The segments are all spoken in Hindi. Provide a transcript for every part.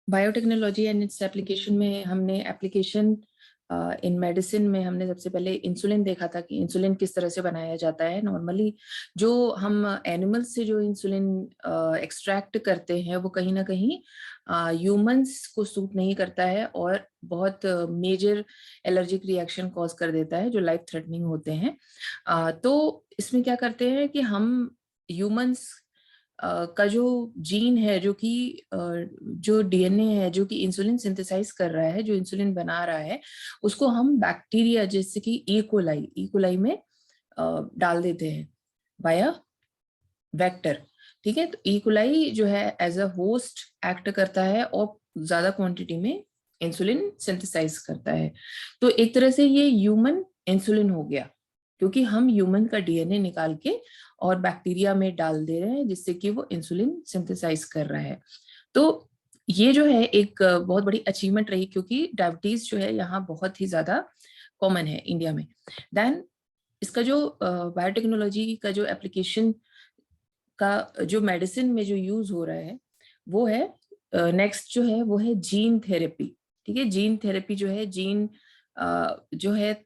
बायोटेक्नोलॉजी एंड इट्स एप्लीकेशन में हमने एप्लीकेशन इन मेडिसिन में हमने सबसे पहले इंसुलिन देखा था कि इंसुलिन किस तरह से बनाया जाता है। नॉर्मली जो हम एनिमल से जो इंसुलिन एक्सट्रैक्ट करते हैं वो कहीं ना कहीं ह्यूमंस को सूट नहीं करता है और बहुत मेजर एलर्जिक रिएक्शन कॉज कर देता है जो लाइफ थ्रेटनिंग होते हैं। तो इसमें क्या करते हैं कि हम ह्यूमंस का जो जीन है जो कि जो डीएनए है जो कि इंसुलिन सिंथेसाइज कर रहा है, जो इंसुलिन बना रहा है, उसको हम बैक्टीरिया जैसे कि ई कोलाई में डाल देते हैं बाया वेक्टर। ठीक है, तो ई कोलाई जो है एज अ होस्ट एक्ट करता है और ज्यादा क्वांटिटी में इंसुलिन सिंथेसाइज करता है। तो एक तरह से ये ह्यूमन इंसुलिन हो गया क्योंकि हम ह्यूमन का डीएनए निकाल के और बैक्टीरिया में डाल दे रहे हैं जिससे कि वो इंसुलिन सिंथेसाइज कर रहा है। तो ये जो है एक बहुत बड़ी अचीवमेंट रही क्योंकि डायबिटीज जो है यहाँ बहुत ही ज्यादा कॉमन है इंडिया में। देन इसका जो बायोटेक्नोलॉजी का जो एप्लीकेशन का जो मेडिसिन में जो यूज हो रहा है वो है नेक्स्ट जो है वो है जीन थेरेपी। ठीक है, जीन थेरेपी जो है जो है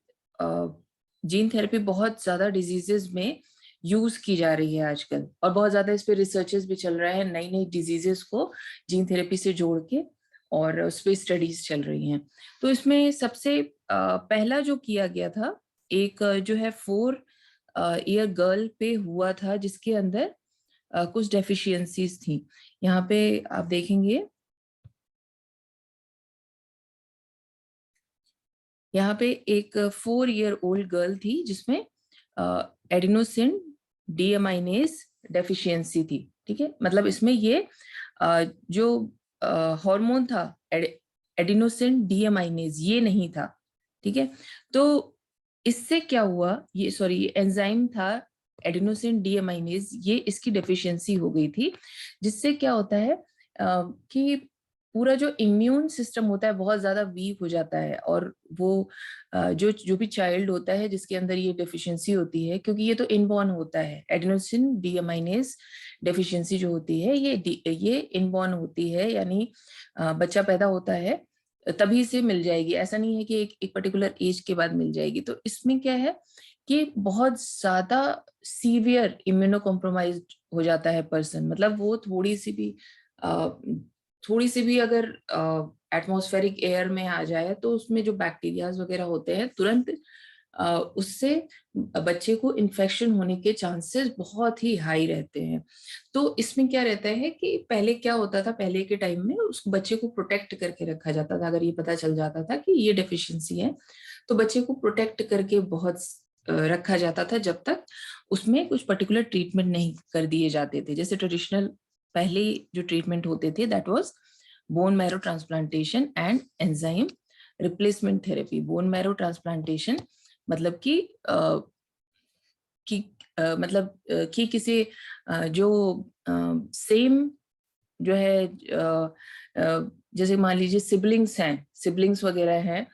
जीन थेरेपी बहुत ज्यादा डिजीजेस में यूज की जा रही है आजकल और बहुत ज्यादा इस पे रिसर्चेस भी चल रहा है, नई नई डिजीजेस को जीन थेरेपी से जोड़ के और उस पर स्टडीज चल रही हैं। तो इसमें सबसे पहला जो किया गया था एक जो है 4 ईयर गर्ल पे हुआ था जिसके अंदर कुछ डेफिशिएंसीज थी। यहाँ पे आप देखेंगे, यहाँ पे एक 4 ईयर ओल्ड गर्ल थी जिसमें एडिनोसिन डीएमाइनेज डेफिशिएंसी थी। ठीक है, मतलब इसमें ये जो हार्मोन था एडिनोसिन डीएमाइनेज ये नहीं था। ठीक है, तो इससे क्या हुआ, ये सॉरी एंजाइम था एडिनोसिन डीएमाइनेज, ये इसकी डेफिशिएंसी हो गई थी जिससे क्या होता है कि पूरा जो इम्यून सिस्टम होता है बहुत ज्यादा वीक हो जाता है और वो जो जो भी चाइल्ड होता है जिसके अंदर ये डेफिशिएंसी होती है, क्योंकि ये तो इनबॉर्न होता है, एडेनोसिन डीएमाइनेज डेफिशिएंसी जो होती है ये इनबॉर्न होती है, यानी बच्चा पैदा होता है तभी से मिल जाएगी, ऐसा नहीं है कि एक पर्टिकुलर एज के बाद मिल जाएगी। तो इसमें क्या है कि बहुत ज्यादा सीवियर इम्यूनो कॉम्प्रोमाइज हो जाता है पर्सन, मतलब वो थोड़ी सी भी अगर एटमॉस्फेरिक एयर में आ जाए तो उसमें जो बैक्टीरियाज वगैरह होते हैं तुरंत उससे बच्चे को इन्फेक्शन होने के चांसेस बहुत ही हाई रहते हैं। तो इसमें क्या रहता है कि पहले क्या होता था, पहले के टाइम में उस बच्चे को प्रोटेक्ट करके रखा जाता था। अगर ये पता चल जाता था कि ये डेफिशिएंसी है तो बच्चे को प्रोटेक्ट करके बहुत रखा जाता था जब तक उसमें कुछ पर्टिकुलर ट्रीटमेंट नहीं कर दिए जाते थे। जैसे ट्रेडिशनल पहले जो ट्रीटमेंट होते थे that was bone marrow transplantation and enzyme replacement therapy. Bone marrow transplantation मतलब कि किसी जो सेम जो है जैसे मान लीजिए सिबलिंग्स वगैरह हैं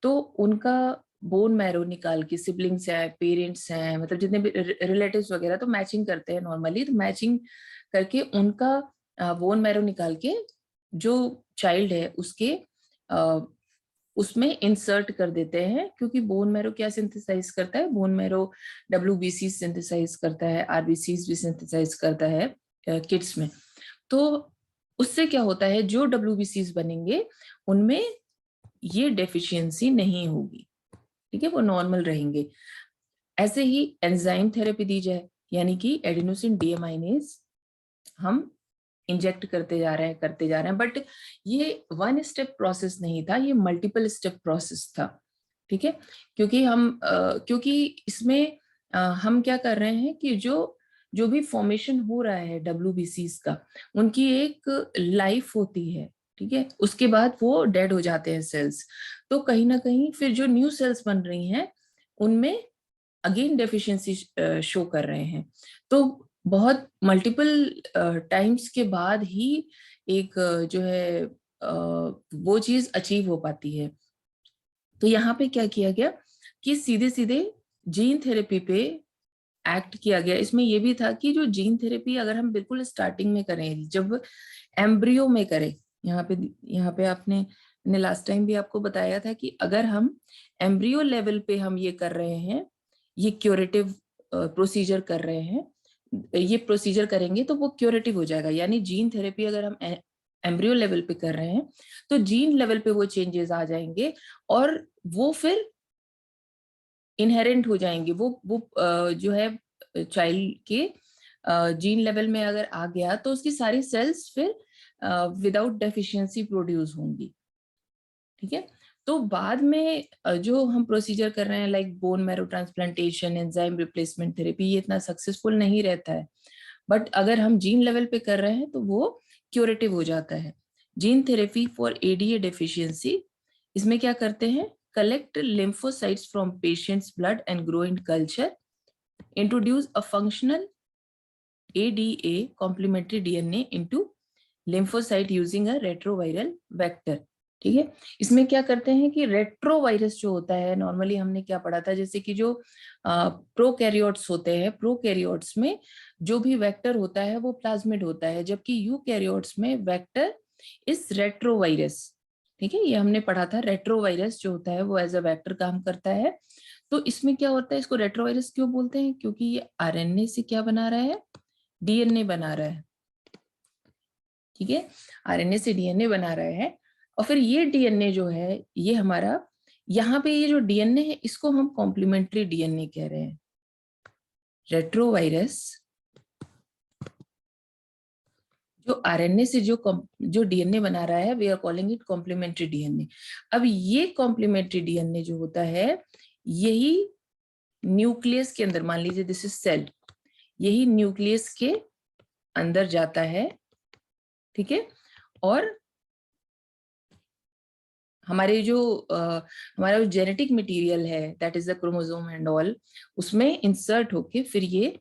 तो उनका बोन मैरो निकाल के, सिबलिंग्स हैं, पेरेंट्स हैं, मतलब जितने भी रिलेटिव्स वगैरह तो मैचिंग करते हैं नॉर्मली, तो मैचिंग करके उनका बोन मैरो निकाल के जो चाइल्ड है उसके उसमें इंसर्ट कर देते हैं। क्योंकि बोन मैरो क्या सिंथेसाइज करता है, बोन मैरो डब्ल्यूबीसी सिंथेसाइज करता है, आरबीसीज भी सिंथेसाइज करता है किड्स में। तो उससे क्या होता है, जो डब्ल्यूबीसीज बनेंगे उनमें ये डेफिशिएंसी नहीं होगी। ठीक है, वो नॉर्मल रहेंगे। ऐसे ही एंजाइम थेरेपी दी जाए, यानी कि एडिनोसिन डीएमाइनेज हम इंजेक्ट करते जा रहे हैं, बट ये वन स्टेप प्रोसेस नहीं था, ये मल्टीपल स्टेप प्रोसेस था। ठीक है, क्योंकि इसमें हम क्या कर रहे हैं कि जो भी फॉर्मेशन हो रहा है डब्ल्यूबीसीज का, उनकी एक लाइफ होती है। ठीक है, उसके बाद वो डेड हो जाते हैं सेल्स, तो कहीं ना कहीं फिर जो न्यू सेल्स बन रही हैं उनमें अगेन डेफिशिएंसी शो कर रहे हैं। तो बहुत मल्टीपल टाइम्स के बाद ही एक जो है वो चीज अचीव हो पाती है। तो यहाँ पे क्या किया गया कि सीधे सीधे जीन थेरेपी पे एक्ट किया गया। इसमें यह भी था कि जो जीन थेरेपी अगर हम बिल्कुल स्टार्टिंग में करें, जब एम्ब्रियो में करें, यहाँ पे आपने लास्ट टाइम भी आपको बताया था कि अगर हम एम्ब्रियो लेवल पे हम ये कर रहे हैं, ये क्यूरेटिव प्रोसीजर कर रहे हैं, ये प्रोसीजर करेंगे तो वो क्यूरेटिव हो जाएगा। यानी जीन थेरेपी अगर हम एम्ब्रियो लेवल पे कर रहे हैं तो जीन लेवल पे वो चेंजेस आ जाएंगे और वो फिर इनहेरेंट हो जाएंगे। वो जो है चाइल्ड के जीन लेवल में अगर आ गया तो उसकी सारी सेल्स फिर विदाउट डेफिशिएंसी प्रोड्यूस होंगी। ठीक है, तो बाद में जो हम प्रोसीजर कर रहे हैं like bone marrow transplantation, enzyme replacement therapy, ये इतना सक्सेसफुल नहीं रहता है। बट अगर हम जीन लेवल पे कर रहे हैं तो वो क्यूरेटिव हो जाता है। Gene therapy for ADA deficiency, इसमें क्या करते हैं, collect lymphocytes from patient's blood and grow in culture, introduce a functional ADA complementary DNA into lymphocyte using a retroviral vector। ठीक है, इसमें क्या करते हैं कि रेट्रोवायरस जो होता है, नॉर्मली हमने क्या पढ़ा था, जैसे कि जो प्रोकैरियोट्स होते हैं, प्रोकैरियोट्स में जो भी वेक्टर होता है वो प्लाज्मिड होता है, जबकि यूकैरियोट्स में वेक्टर इज रेट्रोवायरस। ठीक है, ये हमने पढ़ा था, रेट्रोवायरस जो होता है वो एज अ वेक्टर काम करता है। तो इसमें क्या होता है, इसको रेट्रोवायरस क्यों बोलते हैं, क्योंकि ये आरएनए से क्या बना रहा है, डीएनए बना रहा है। ठीक है, आरएनए से डीएनए बना रहा है और फिर ये डीएनए जो है ये हमारा, यहाँ पे ये जो डीएनए है इसको हम कॉम्प्लीमेंट्री डीएनए कह रहे हैं। रेट्रोवायरस जो आरएनए से जो डीएनए बना रहा है, we are calling it complementary DNA. अब ये कॉम्प्लीमेंट्री डीएनए जो होता है यही न्यूक्लियस के अंदर, मान लीजिए दिस इज सेल, यही न्यूक्लियस के अंदर जाता है। ठीक है, और हमारे जो हमारा जो जेनेटिक मटेरियल है, that is the chromosome and all, उसमें इंसर्ट होके फिर ये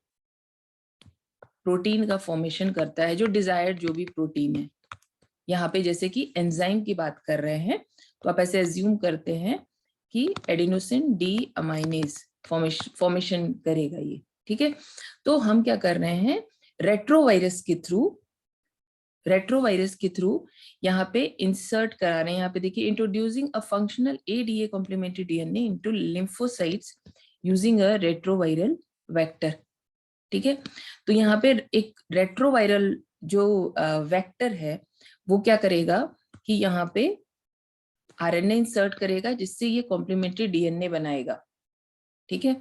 प्रोटीन का फॉर्मेशन करता है, जो डिजायर्ड जो भी प्रोटीन है। यहाँ पे जैसे कि एंजाइम की बात कर रहे हैं तो आप ऐसे एज्यूम करते हैं कि एडिनोसिन डी अमाइनेज फॉर्मेशन करेगा ये। ठीक है, तो हम क्या कर रहे हैं, रेट्रोवायरस के थ्रू यहाँ पे इंसर्ट करा रहे हैं। यहाँ पे देखिए, introducing a functional ADA complementary DNA into lymphocytes using a retroviral vector. ठीक है, तो यहाँ पे एक रेट्रोवायरल जो वेक्टर है वो क्या करेगा कि यहाँ पे आरएनए इंसर्ट करेगा जिससे ये कॉम्प्लीमेंट्री डीएनए बनाएगा। ठीक है,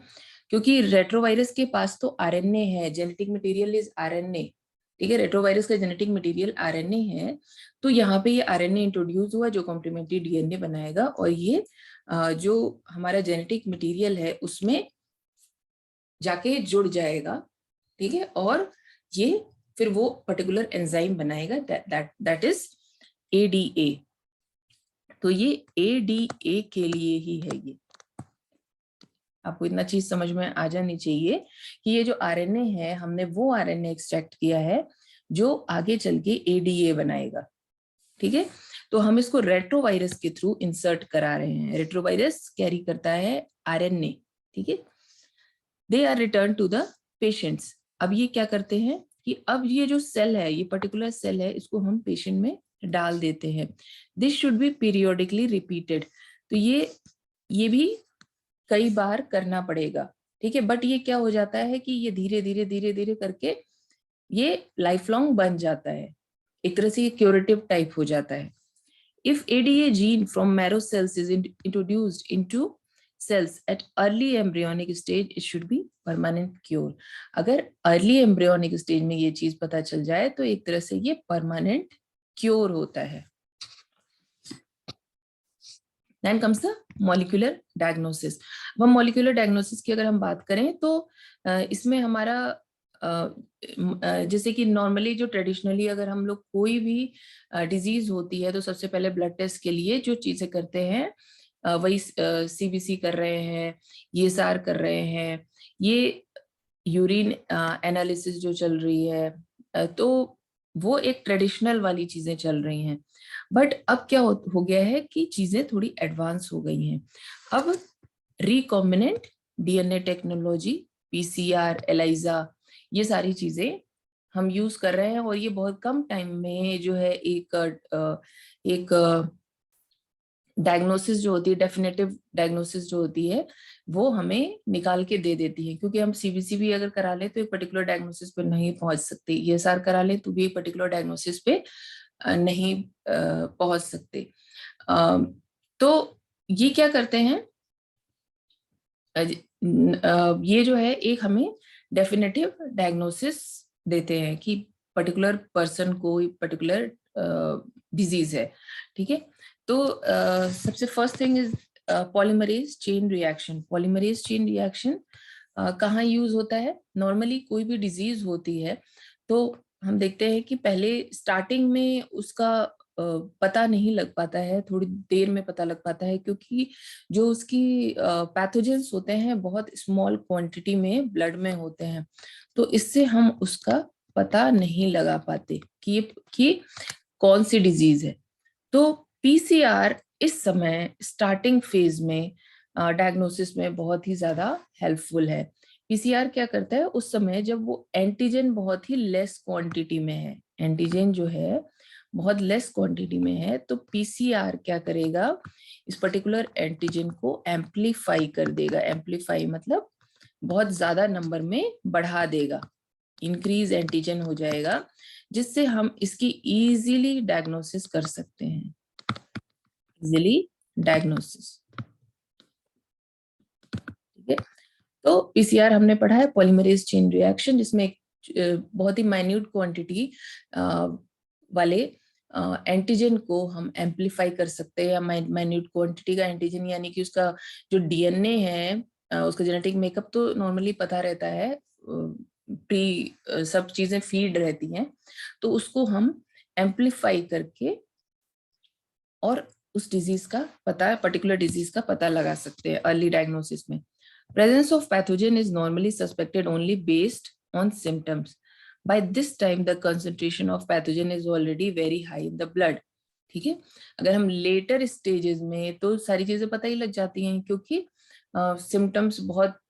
क्योंकि रेट्रोवायरस के पास तो आरएनए है, जेनेटिक मटेरियल इज आरएनए। ठीक है, रेट्रोवायरस का जेनेटिक मटेरियल आरएनए है, तो यहाँ पे ये आरएनए इंट्रोड्यूस हुआ जो कॉम्प्लीमेंट्री डीएनए बनाएगा और ये जो हमारा जेनेटिक मटेरियल है उसमें जाके जुड़ जाएगा। ठीक है, और ये फिर वो पर्टिकुलर एंजाइम बनाएगा, दैट इज एडीए। तो ये एडीए के लिए ही है। ये आपको इतना चीज समझ में आ जानी चाहिए कि ये जो आरएनए है, हमने वो आरएनए एक्सट्रैक्ट किया है जो आगे चल के एडीए बनाएगा। ठीक है, तो हम इसको रेट्रोवायरस के थ्रू इंसर्ट करा रहे हैं। रेट्रोवायरस कैरी करता है आरएनए। ठीक है, they are return to the patients. अब ये क्या करते हैं कि अब ये जो सेल है, ये पर्टिकुलर सेल है, इसको हम पेशेंट में डाल देते हैं। This should be periodically repeated. तो ये भी कई बार करना पड़ेगा। ठीक है, बट ये क्या हो जाता है कि ये धीरे धीरे करके ये लाइफ लॉन्ग बन जाता है, एक तरह से ये क्यूरेटिव टाइप हो जाता है। If ADA gene from marrow cells is introduced into cells at early embryonic stage, it should be permanent cure। अगर early embryonic stage में ये चीज पता चल जाए तो एक तरह से ये permanent cure होता है। Then comes the molecular diagnosis। अब हम molecular diagnosis की अगर हम बात करें तो इसमें हमारा जैसे कि नॉर्मली जो ट्रेडिशनली अगर हम लोग कोई भी डिजीज होती है तो सबसे पहले ब्लड टेस्ट के लिए जो चीजें करते हैं वही सीबीसी कर रहे हैं, ईएसआर कर रहे हैं, ये यूरिन एनालिसिस जो चल रही है, तो वो एक ट्रेडिशनल वाली चीजें चल रही हैं। बट अब क्या हो गया है कि चीजें थोड़ी एडवांस हो गई हैं। अब recombinant DNA technology, PCR, ELISA, ये सारी चीजें हम यूज कर रहे हैं और ये बहुत कम टाइम में जो है एक डायग्नोसिस जो होती है, डेफिनेटिव डायग्नोसिस जो होती है, वो हमें निकाल के दे देती है। क्योंकि हम सीबीसी भी अगर करा ले तो एक पर्टिकुलर डायग्नोसिस पे नहीं पहुंच सकते, ईएसआर करा ले तो भी एक पर्टिकुलर डायग्नोसिस पे नहीं पहुंच सकते। तो ये क्या करते हैं, ये जो है एक हमें डेफिनेटिव डायग्नोसिस देते हैं कि पर्टिकुलर पर्सन को पर्टिकुलर डिजीज है। ठीक है, तो सबसे first thing is polymerase chain reaction. Polymerase chain reaction कहाँ यूज होता है? नॉर्मली कोई भी डिजीज होती है तो हम देखते हैं कि पहले स्टार्टिंग में उसका पता नहीं लग पाता है, थोड़ी देर में पता लग पाता है, क्योंकि जो उसकी पैथोजेंस होते हैं बहुत स्मॉल क्वांटिटी में ब्लड में होते हैं, तो इससे हम उसका पता नहीं लगा पाते कि कौन सी डिजीज है। तो पीसीआर इस समय स्टार्टिंग फेज में डायग्नोसिस में बहुत ही ज्यादा हेल्पफुल है। पीसीआर क्या करता है उस समय जब वो एंटीजन बहुत ही लेस क्वांटिटी में है, एंटीजन जो है बहुत लेस क्वांटिटी में है, तो पीसीआर क्या करेगा, इस पर्टिकुलर एंटीजन को एम्पलीफाई कर देगा। एम्पलीफाई मतलब बहुत ज्यादा नंबर में बढ़ा देगा, इंक्रीज एंटीजन हो जाएगा, जिससे हम इसकी इजीली डायग्नोसिस कर सकते हैं। इजीली डायग्नोसिस, ठीक है। तो पीसीआर हमने पढ़ा है पॉलीमरेज चेन रिएक्शन, जिसमें एक बहुत ही माइन्यूट क्वांटिटी वाले एंटीजन को हम एम्पलीफाई कर सकते हैं। माइन्यूट क्वांटिटी का एंटीजन यानी कि उसका जो डीएनए है, उसका जेनेटिक मेकअप तो नॉर्मली पता रहता है, प्री सब चीजें फीड रहती हैं, तो उसको हम एम्पलीफाई करके और उस डिजीज का पता, पर्टिकुलर डिजीज का पता लगा सकते हैं अर्ली डायग्नोसिस में। Presence of pathogen is normally suspected only based on symptoms. By this time, the concentration of pathogen is already very high in the blood. ठीक है, अगर हम लेटर स्टेजेस में तो सारी चीजें पता ही लग जाती हैं, क्योंकि सिम्टम्स बहुत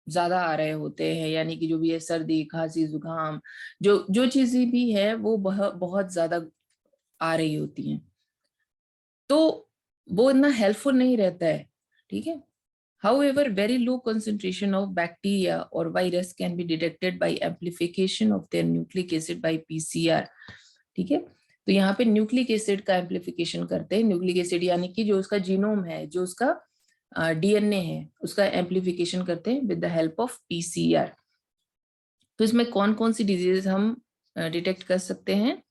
ज्यादा आ रहे होते हैं, यानी कि जो भी है सर्दी खांसी जुकाम, जो जो चीजें भी है वो बहुत ज्यादा आ रही होती हैं, तो वो इतना हेल्पफुल नहीं रहता है। ठीक है, however very low concentration of bacteria or virus can be detected by amplification of their nucleic acid by PCR। ठीक है, तो यहाँ पे न्यूक्लिक एसिड का एम्प्लीफिकेशन करते हैं। न्यूक्लिक एसिड यानी कि जो उसका जीनोम है, जो उसका डीएनए है, उसका एम्प्लीफिकेशन करते हैं with the help of PCR. तो इसमें कौन कौन सी डिजीज हम डिटेक्ट कर सकते हैं?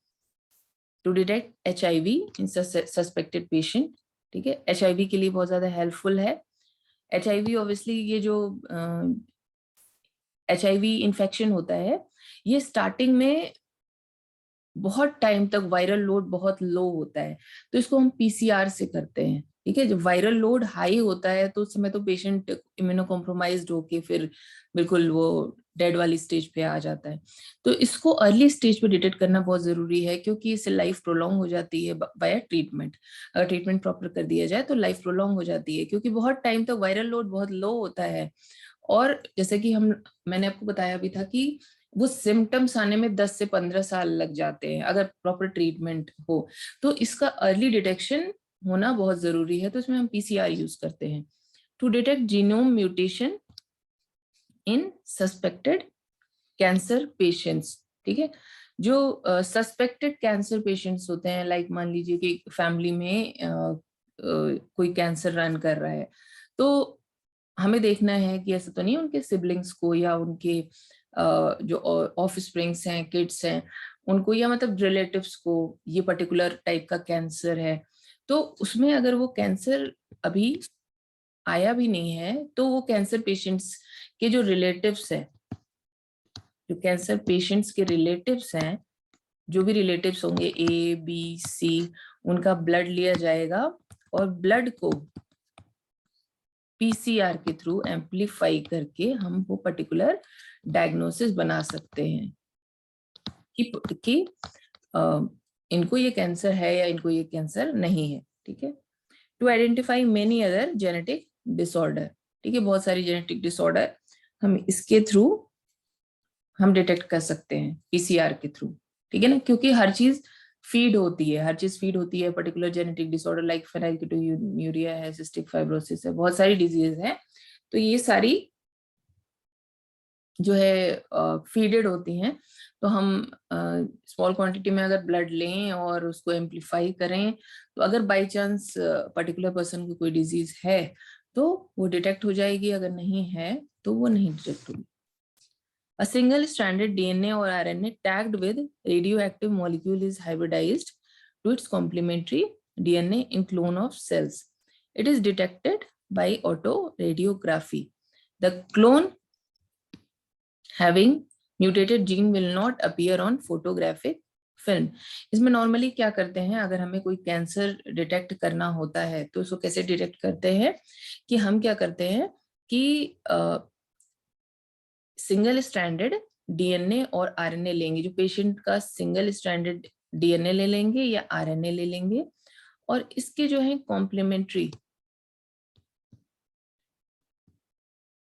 To detect HIV in suspected patient. ठीक है, HIV के लिए बहुत ज्यादा हेल्पफुल है। HIV ऑब्वियसली ये जो HIV इन्फेक्शन होता है, ये स्टार्टिंग में बहुत टाइम तक वायरल लोड बहुत लो होता है, तो इसको हम पीसीआर से करते हैं। ठीक है, जब वायरल लोड हाई होता है तो उस समय तो पेशेंट इम्यूनो कॉम्प्रोमाइज्ड होके फिर बिल्कुल वो डेड वाली स्टेज पे आ जाता है। तो इसको अर्ली स्टेज पे डिटेक्ट करना बहुत जरूरी है, क्योंकि इससे लाइफ प्रोलॉन्ग हो जाती है बाय ट्रीटमेंट। अगर ट्रीटमेंट प्रॉपर कर दिया जाए तो लाइफ प्रोलॉन्ग हो जाती है, क्योंकि बहुत टाइम तक वायरल लोड बहुत लो होता है। और जैसे कि मैंने आपको बताया भी था कि वो सिम्टम्स आने में 10 से 15 साल लग जाते हैं अगर प्रॉपर ट्रीटमेंट हो, तो इसका अर्ली डिटेक्शन होना बहुत जरूरी है। तो इसमें हम पीसीआर यूज करते हैं to detect genome mutation in suspected cancer patients. ठीक है, जो सस्पेक्टेड कैंसर पेशेंट्स होते हैं, लाइक मान लीजिए कि फैमिली में कोई कैंसर रन कर रहा है, तो हमें देखना है कि ऐसा तो नहीं उनके सिबलिंग्स को या उनके जो ऑफ स्प्रिंग्स हैं, किड्स हैं, उनको या मतलब रिलेटिव्स को ये पर्टिकुलर टाइप का कैंसर है। तो उसमें अगर वो कैंसर अभी आया भी नहीं है, तो वो कैंसर पेशेंट्स के जो रिलेटिव्स हैं, जो कैंसर पेशेंट्स के रिलेटिव्स हैं, जो भी रिलेटिव्स होंगे A B C, उनका ब्लड लिया जाएगा और ब्लड को पीसीआर के थ्रू एम्पलीफाई करके हम वो पर्टिकुलर डायग्नोसिस बना सकते हैं कि इनको ये कैंसर है या इनको ये कैंसर नहीं है। ठीक है, to identify many other genetic disorder. ठीक है, बहुत सारी जेनेटिक डिसऑर्डर हम इसके थ्रू हम डिटेक्ट कर सकते हैं पीसीआर के थ्रू, ठीक है ना, क्योंकि हर चीज फीड होती है, हर चीज फीड होती है। पर्टिकुलर जेनेटिक डिसऑर्डर लाइक फेनिलकेटोन्यूरिया है, सिस्टिक फाइब्रोसिस है, बहुत सारी डिजीज है, तो ये सारी जो है फीडेड होती हैं। तो हम स्मॉल क्वांटिटी में अगर ब्लड लें और उसको एम्पलीफाई करें, तो अगर बाय चांस पर्टिकुलर पर्सन को कोई डिजीज है तो वो डिटेक्ट हो जाएगी, अगर नहीं है तो वो नहीं डिटेक्ट होगी। A single stranded DNA or RNA tagged with radioactive molecule is hybridized to its complementary DNA in clone of cells. It is detected by autoradiography. The clone having mutated gene will not appear on photographic film. इसमें नॉर्मली क्या करते हैं, अगर हमें कोई कैंसर डिटेक्ट करना होता है तो उसको कैसे डिटेक्ट करते हैं कि हम क्या करते हैं कि सिंगल स्ट्रैंडेड डीएनए और आरएनए लेंगे, जो पेशेंट का सिंगल स्ट्रैंडेड डीएनए ले लेंगे या आरएनए ले लेंगे, और इसके जो है कॉम्प्लीमेंट्री,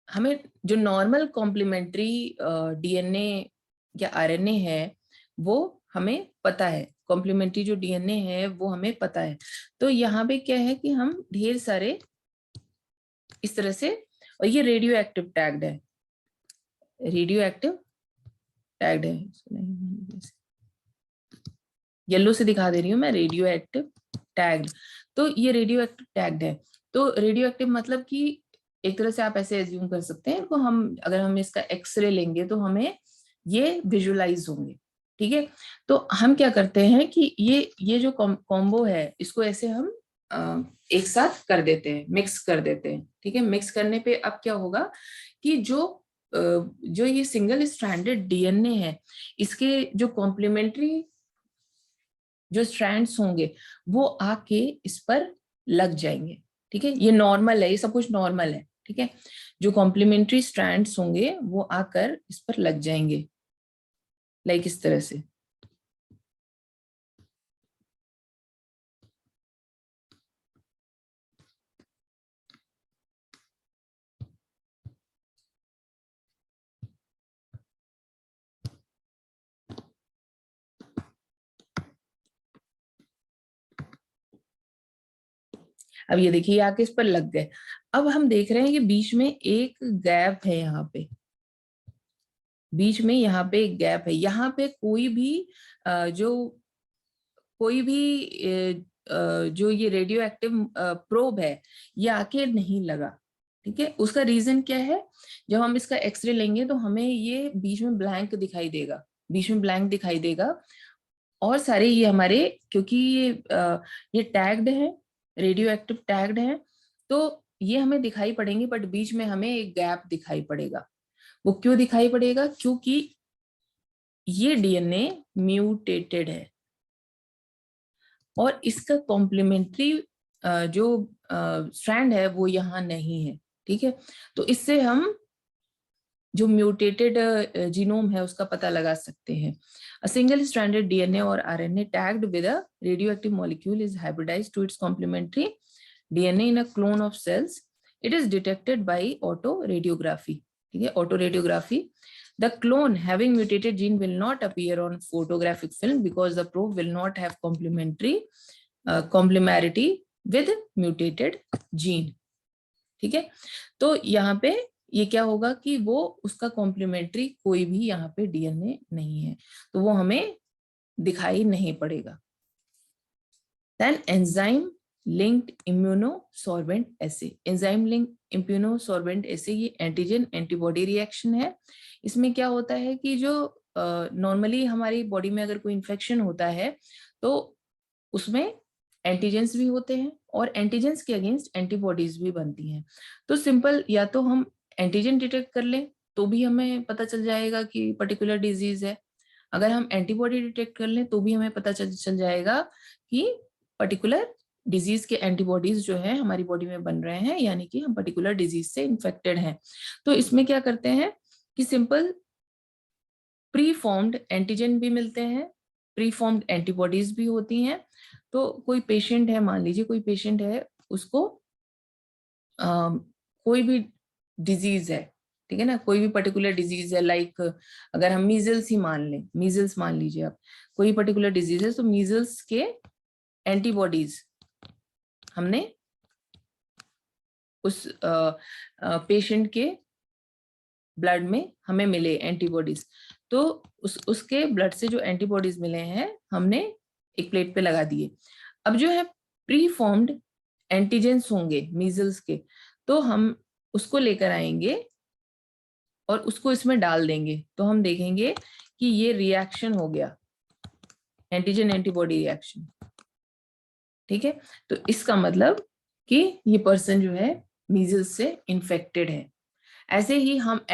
हमें जो नॉर्मल कॉम्प्लीमेंट्री डीएनए या आरएनए है वो हमें पता है, कॉम्प्लीमेंट्री जो डीएनए है वो हमें पता है। तो यहाँ पे क्या है कि हम ढेर सारे इस तरह से, और ये रेडियो एक्टिव टैग्ड है, रेडियो एक्टिव टैग्ड है, येलो से दिखा दे रही हूँ मैं, रेडियो एक्टिव टैग्ड। तो ये रेडियो एक्टिव टैग्ड है, तो रेडियो एक्टिव मतलब कि एक तरह से आप ऐसे एज्यूम कर सकते हैं, तो हम अगर हम इसका एक्सरे लेंगे तो हमें ये विजुअलाइज होंगे, ठीक है। तो हम क्या करते हैं कि ये जो कॉम्बो है इसको ऐसे हम एक साथ कर देते हैं, मिक्स कर देते हैं, ठीक है। मिक्स करने पे अब क्या होगा कि जो ये सिंगल स्ट्रैंडेड डीएनए है, इसके जो कॉम्प्लीमेंट्री जो स्ट्रैंड्स होंगे वो आके इस पर लग जाएंगे, ठीक है। ये नॉर्मल है, ये सब कुछ नॉर्मल है, ठीक है। जो कॉम्प्लीमेंट्री स्ट्रैंड्स होंगे वो आकर इस पर लग जाएंगे, लाइक इस तरह से। अब ये देखिए आके इस पर लग गए। अब हम देख रहे हैं कि बीच में एक गैप है, यहाँ पे बीच में यहाँ पे एक गैप है, यहाँ पे कोई भी जो कोई भी जो ये रेडियो एक्टिव प्रोब है ये आके नहीं लगा, ठीक है। उसका रीजन क्या है, जब हम इसका एक्सरे लेंगे तो हमें ये बीच में ब्लैंक दिखाई देगा, बीच में ब्लैंक दिखाई देगा। और सारे ये हमारे, क्योंकि ये टैग्ड है, रेडियो एक्टिव टैग्ड है, तो ये हमें दिखाई पड़ेंगे, बट बीच में हमें एक गैप दिखाई पड़ेगा। वो क्यों दिखाई पड़ेगा, क्योंकि ये डीएनए म्यूटेटेड है और इसका कॉम्प्लीमेंट्री जो स्ट्रैंड है वो यहाँ नहीं है, ठीक है। तो इससे हम जो म्यूटेटेड जीनोम है उसका पता लगा सकते हैं। A single stranded DNA or RNA tagged with a radioactive molecule is hybridized to its complementary DNA in a clone of cells. It is detected by autoradiography, ठीक है, autoradiography. The clone having mutated gene will not appear on photographic film because the probe will not have complementarity with mutated gene, ठीक है। तो यहाँ पे ये क्या होगा कि वो उसका कॉम्प्लीमेंट्री कोई भी यहाँ पे डीएनए नहीं है, तो वो हमें दिखाई नहीं पड़ेगा। देन एंजाइम लिंक्ड इम्यूनोसॉर्बेंट एसे, एंजाइम लिंक्ड इम्यूनोसॉर्बेंट एसे ये एंटीजन एंटीबॉडी रिएक्शन है। इसमें क्या होता है कि जो नॉर्मली हमारी बॉडी में अगर कोई इन्फेक्शन होता है तो उसमें एंटीजेंस भी होते हैं और एंटीजेंस के अगेंस्ट एंटीबॉडीज भी बनती हैं। तो सिंपल, या तो हम एंटीजन डिटेक्ट कर लें तो भी हमें पता चल जाएगा कि पर्टिकुलर डिजीज है, अगर हम एंटीबॉडी डिटेक्ट कर लें तो भी हमें पता चल जाएगा कि पर्टिकुलर डिजीज के एंटीबॉडीज जो है हमारी बॉडी में बन रहे हैं, यानी कि हम पर्टिकुलर डिजीज से इन्फेक्टेड हैं। तो इसमें क्या करते हैं कि सिंपल प्री फॉर्म्ड एंटीजन भी मिलते हैं, प्री फॉर्म्ड एंटीबॉडीज भी होती हैं। तो कोई पेशेंट है, मान लीजिए कोई पेशेंट है, उसको कोई भी डिजीज है, ठीक है ना। कोई भी पर्टिकुलर डिजीज है, लाइक अगर हम मीजल्स ही मान लें, मीजल्स मान लीजिए आप, कोई पर्टिकुलर डिजीज है, तो मीजल्स के एंटीबॉडीज हमने उस पेशेंट के ब्लड में हमें मिले एंटीबॉडीज, तो उसके ब्लड से जो एंटीबॉडीज मिले हैं हमने एक प्लेट पे लगा दिए। अब जो है प्री फॉर्म्ड एंटीजेंस होंगे मीजल्स के, तो हम उसको लेकर आएंगे और उसको इसमें डाल देंगे, तो हम देखेंगे कि ये रिएक्शन हो गया, एंटीजन एंटीबॉडी रिएक्शन। ठीक है, तो इसका मतलब कि ये पर्सन जो है मीजल्स से इन्फेक्टेड है। ऐसे ही हम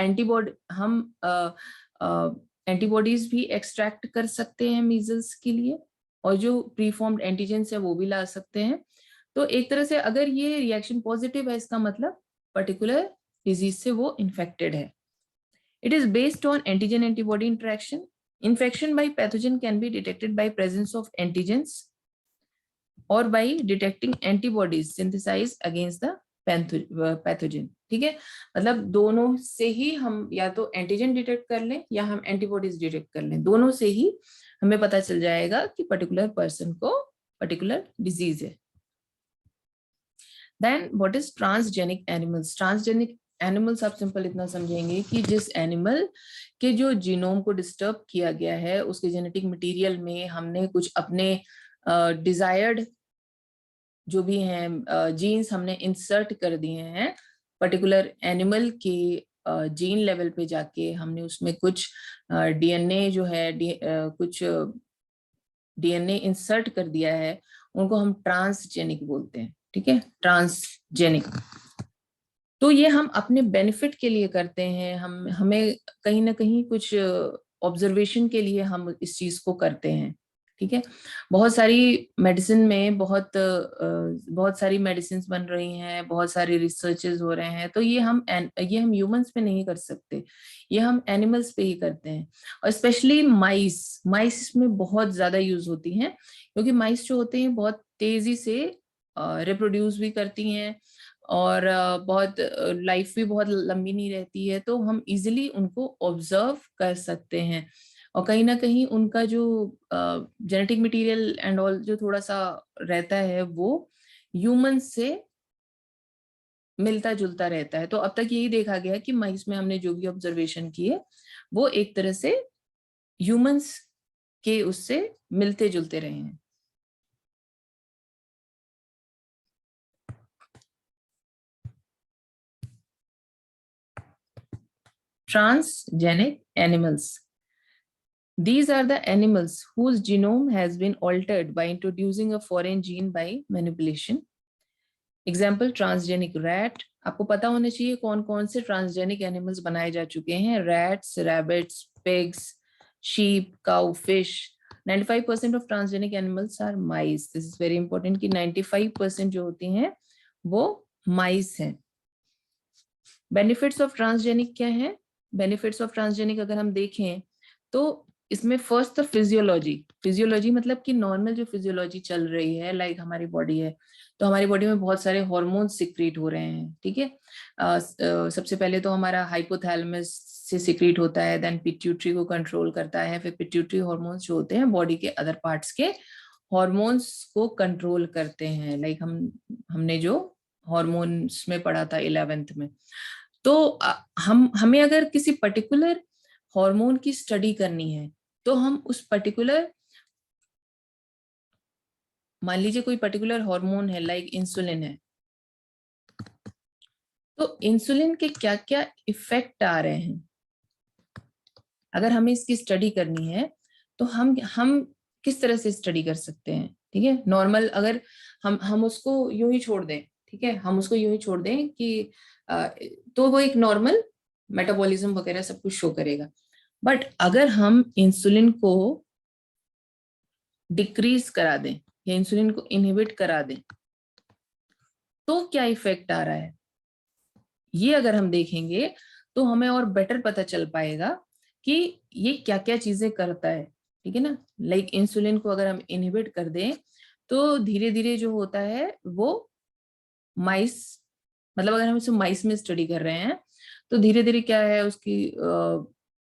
एंटीबॉडीज भी एक्सट्रैक्ट कर सकते हैं मीजल्स के लिए, और जो प्रीफॉर्म्ड एंटीजेंस है वो भी ला सकते हैं। तो एक तरह से अगर ये रिएक्शन पॉजिटिव है, इसका मतलब पर्टिकुलर डिजीज से वो इन्फेक्टेड है। It is based on antigen antibody interaction. Infection by pathogen can be detected by presence of antigens or by detecting antibodies synthesized against the pathogen. ठीक है, मतलब दोनों से ही हम या तो एंटीजन डिटेक्ट कर लें या हम एंटीबॉडीज डिटेक्ट कर लें, दोनों से ही हमें पता चल जाएगा कि पर्टिकुलर पर्सन को पर्टिकुलर डिजीज है। Then what is transgenic animals? Transgenic animals आप सिंपल इतना समझेंगे कि जिस एनिमल के जो जीनोम को डिस्टर्ब किया गया है, उसके जेनेटिक मटेरियल में हमने कुछ अपने डिजायर्ड जो भी हैं जीन्स हमने इंसर्ट कर दिए हैं, पर्टिकुलर एनिमल के जीन लेवल पे जाके हमने उसमें कुछ डीएनए जो है कुछ डीएनए इंसर्ट कर दिया है, उनको हम ट्रांसजेनिक बोलते हैं। ठीक है, ट्रांसजेनिक। तो ये हम अपने बेनिफिट के लिए करते हैं, हमें कहीं ना कहीं कुछ ऑब्जर्वेशन के लिए हम इस चीज को करते हैं। ठीक है, बहुत सारी मेडिसिन में बहुत सारी मेडिसिन बन रही हैं, बहुत सारे रिसर्चेस हो रहे हैं, तो ये हम ह्यूमंस पे नहीं कर सकते, ये हम एनिमल्स पे ही करते हैं। और स्पेशली माइस में बहुत ज्यादा यूज होती हैं, क्योंकि माइस जो होते हैं बहुत तेजी से रिप्रोड्यूस भी करती हैं, और बहुत लाइफ भी बहुत लंबी नहीं रहती है, तो हम इजिली उनको ऑब्जर्व कर सकते हैं। और कहीं ना कहीं उनका जो जेनेटिक मटेरियल एंड ऑल जो थोड़ा सा रहता है, वो ह्यूमन से मिलता जुलता रहता है। तो अब तक यही देखा गया कि माइस में हमने जो भी ऑब्जर्वेशन किए वो एक तरह से ह्यूमंस के उससे मिलते जुलते रहे हैं। Transgenic animals. These are the animals whose genome has been altered by introducing a foreign gene by manipulation. Example, transgenic rat. आपको पता होना चाहिए कौन कौन से ट्रांसजेनिक एनिमल्स बनाए जा चुके हैं। Rats, rabbits, pigs, sheep, cow, fish. 95% of transgenic animals are mice. This is very important कि 95% जो होती हैं वो माइस हैं। बेनिफिट्स ऑफ ट्रांसजेनिक क्या है? बेनिफिट्स ऑफ ट्रांसजेनिक अगर हम देखें तो इसमें फर्स्ट तो फिजियोलॉजी मतलब कि नॉर्मल जो फिजियोलॉजी चल रही है, लाइक हमारी बॉडी है, तो हमारी बॉडी में बहुत सारे हॉर्मोन्स सिक्रीट हो रहे हैं। ठीक है, सबसे पहले तो हमारा हाइपोथैलेमस से सिक्रीट होता है, देन पिट्यूटरी को कंट्रोल करता है, फिर पिट्यूटरी हॉर्मोन्स जो होते हैं बॉडी के अदर पार्ट्स के हॉर्मोन्स को कंट्रोल करते हैं। लाइक हमने जो हॉर्मोन्स में पढ़ा था 11th में, तो हमें अगर किसी पर्टिकुलर हार्मोन की स्टडी करनी है, तो हम उस पर्टिकुलर, मान लीजिए कोई पर्टिकुलर हार्मोन है, लाइक इंसुलिन है, तो इंसुलिन के क्या क्या इफेक्ट आ रहे हैं, अगर हमें इसकी स्टडी करनी है तो हम किस तरह से स्टडी कर सकते हैं। ठीक है, नॉर्मल अगर हम उसको यूं ही छोड़ दें, ठीक है, हम उसको यूं ही छोड़ दें कि तो वो एक नॉर्मल मेटाबॉलिज्म वगैरह सब कुछ शो करेगा। बट अगर हम इंसुलिन को डिक्रीज करा दें या इंसुलिन को इनहिबिट करा दें, तो क्या इफेक्ट आ रहा है, ये अगर हम देखेंगे तो हमें और बेटर पता चल पाएगा कि ये क्या क्या चीजें करता है। ठीक है ना, लाइक इंसुलिन को अगर हम इनहिबिट कर दें तो धीरे धीरे जो होता है वो माइस, मतलब अगर हम इसे माइस में स्टडी कर रहे हैं तो धीरे धीरे क्या है उसकी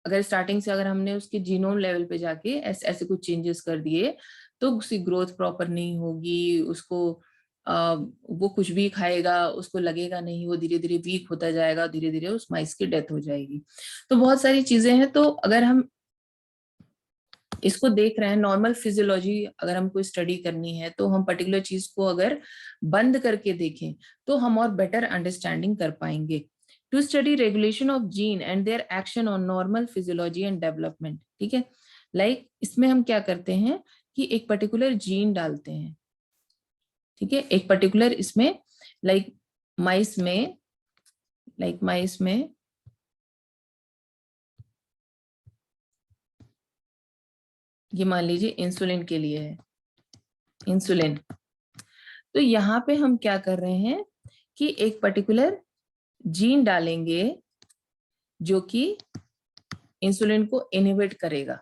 अगर स्टार्टिंग से अगर हमने उसके जीनोम लेवल पे जाके ऐसे कुछ चेंजेस कर दिए तो उसकी ग्रोथ प्रॉपर नहीं होगी, उसको वो कुछ भी खाएगा उसको लगेगा नहीं, वो धीरे धीरे वीक होता जाएगा, धीरे धीरे उस माइस की डेथ हो जाएगी। तो बहुत सारी चीजें हैं। तो अगर हम इसको देख रहे हैं नॉर्मल फिजियोलॉजी, अगर हमको स्टडी करनी है तो हम पर्टिकुलर चीज को अगर बंद करके देखें तो हम और बेटर अंडरस्टैंडिंग कर पाएंगे। To study regulation of gene and their action on normal physiology and development, ठीक है। लाइक इसमें हम क्या करते हैं कि एक पर्टिकुलर जीन डालते हैं, ठीक है, एक पर्टिकुलर इसमें लाइक माइस में ये मान लीजिए इंसुलिन के लिए है, इंसुलिन। तो यहाँ पे हम क्या कर रहे हैं कि एक पर्टिकुलर जीन डालेंगे जो कि इंसुलिन को इनहिबिट करेगा,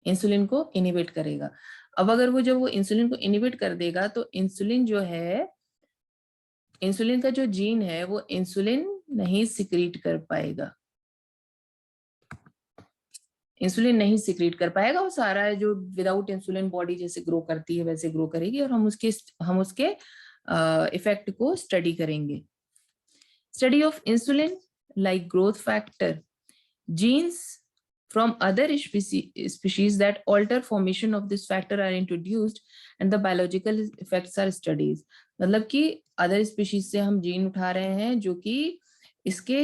इंसुलिन को इनहिबिट करेगा। अब अगर वो जब वो इंसुलिन को इनहिबिट कर देगा तो इंसुलिन जो है, इंसुलिन का जो जीन है वो इंसुलिन नहीं सिक्रीट कर पाएगा, इंसुलिन नहीं सिक्रीट कर पाएगा। वो सारा जो विदाउट इंसुलिन बॉडी जैसे ग्रो करती है वैसे ग्रो करेगी और हम उसके इफेक्ट को स्टडी करेंगे। Study of insulin like growth factor, genes from other species that alter formation of this factor are introduced and the biological effects are studied। मतलब कि अदर स्पीशीज से हम जीन उठा रहे हैं जो कि इसके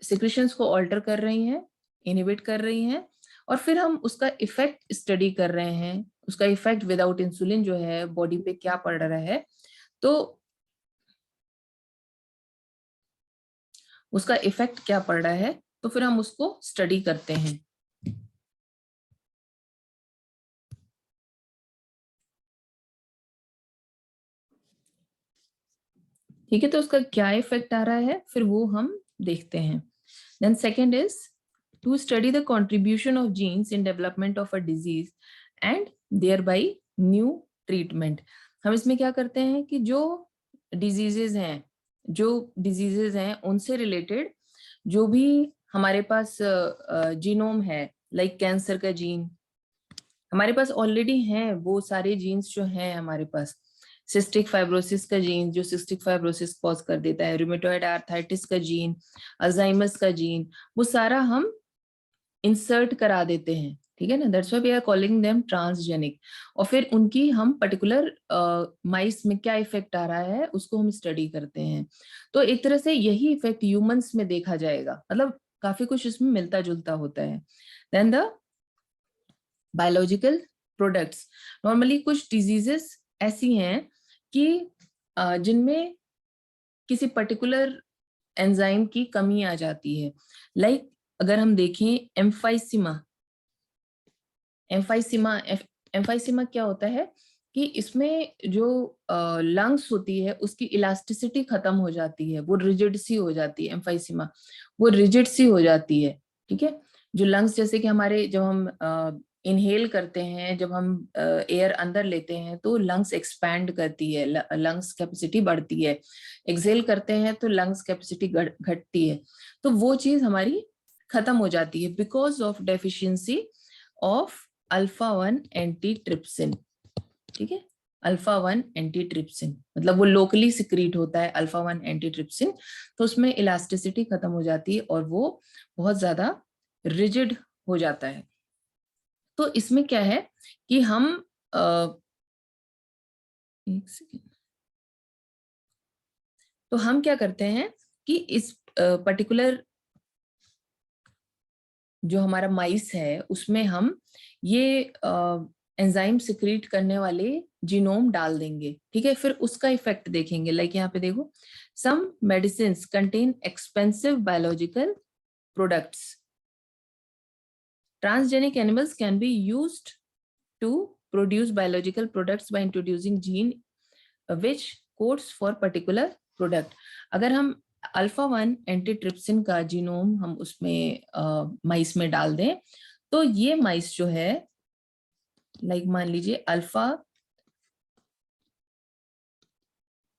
सिक्रेशंस को ऑल्टर कर रही हैं, इनहिबिट कर रही हैं, और फिर हम उसका इफेक्ट स्टडी कर रहे हैं, उसका इफेक्ट विदाउट इंसुलिन जो है बॉडी पे क्या पड़ रहा है, तो उसका इफेक्ट क्या पड़ रहा है, तो फिर हम उसको स्टडी करते हैं। ठीक है, तो उसका क्या इफेक्ट आ रहा है फिर वो हम देखते हैं। Then second is to study the contribution of genes in development of a disease and thereby new treatment. हम इसमें क्या करते हैं कि जो डिजीजेज हैं उनसे रिलेटेड जो भी हमारे पास जीनोम है, लाइक कैंसर का जीन हमारे पास ऑलरेडी हैं, वो सारे जीन्स जो हैं हमारे पास, सिस्टिक फाइब्रोसिस का जीन जो सिस्टिक फाइब्रोसिस कॉज कर देता है, रूमेटॉइड आर्थराइटिस का जीन, अल्जाइमर्स का जीन, वो सारा हम इंसर्ट करा देते हैं, ठीक है ना। That's why we are calling them transgenic. और फिर उनकी हम पर्टिकुलर माइस में क्या इफेक्ट आ रहा है उसको हम स्टडी करते हैं। तो एक तरह से यही इफेक्ट ह्यूमंस में देखा जाएगा, मतलब काफी कुछ इसमें मिलता जुलता होता है। Then the biological products, normally कुछ डिजीजेस ऐसी हैं कि जिनमें किसी पर्टिकुलर एंजाइम की कमी आ जाती है। लाइक अगर हम देखें एम्फाइसीमा, एम्फाइसीमा एम्फाइसीमा क्या होता है कि इसमें जो लंग्स होती है उसकी इलास्टिसिटी खत्म हो जाती है, वो रिजिड सी हो जाती है, एम्फाइसीमा वो रिजिड सी हो जाती है, ठीक है। जो लंग्स जैसे कि हमारे जब हम इनहेल करते हैं, जब हम एयर अंदर लेते हैं तो लंग्स एक्सपैंड करती है, लंग्स कैपेसिटी बढ़ती है, एक्सहेल करते हैं तो लंग्स कैपेसिटी घटती है। तो वो चीज हमारी खत्म हो जाती है because of deficiency of alpha 1 antitrypsin, ठीक है। अल्फा 1 एंटीट्रिप्सिन मतलब वो लोकली सिक्रीट होता है अल्फा 1 एंटीट्रिप्सिन, तो उसमें इलास्टिसिटी खत्म हो जाती है और वो बहुत ज्यादा रिजिड हो जाता है। तो इसमें क्या है कि हम एक सेकेंड, तो हम क्या करते हैं कि इस पर्टिकुलर जो हमारा माइस है उसमें हम ये एंजाइम सिक्रीट करने वाले जीनोम डाल देंगे, ठीक है। फिर उसका इफेक्ट देखेंगे। लाइक यहाँ पे देखो, some medicines contain expensive biological products, transgenic animals can be used to produce biological products by introducing gene which codes for particular product। अगर हम अल्फा 1 एंटीट्रिप्सिन का जीनोम हम उसमें माइस में डाल दें तो ये माइस जो है, लाइक मान लीजिए अल्फा